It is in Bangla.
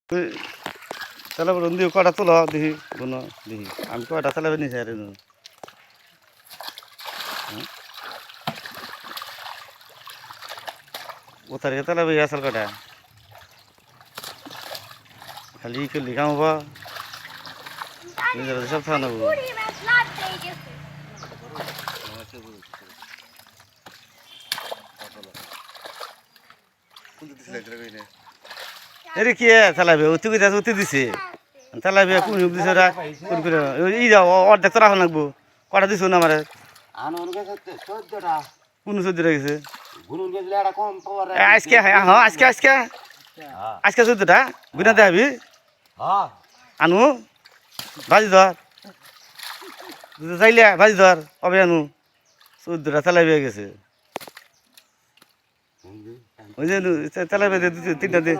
তাহলে বলুন দিও কটা তোলো দেখি বোন দেখি আমি কটা চালাবে নিছে আরে ও তারিখে চালাবে আসল কটা খালি করলি কাম হবা নিজেরা সব থাকা নেবো এরে কি চালাবে উঠি কইতা উঠি দিছে চালাবে কোন দিছে ওরা কোন করে ই যাও অর্ধেক তো রাখা লাগবো কটা দিছো না আমারে কোন 14টা গেছে আজকে হ্যাঁ আজকে আজকে আজকে 14টা গুনা দেবি আনু ভাজি ধর চাইলে ভাজি ধর কবে আনু 14টা চালাবে গেছে ওই যে চালাবে 3টা দিয়ে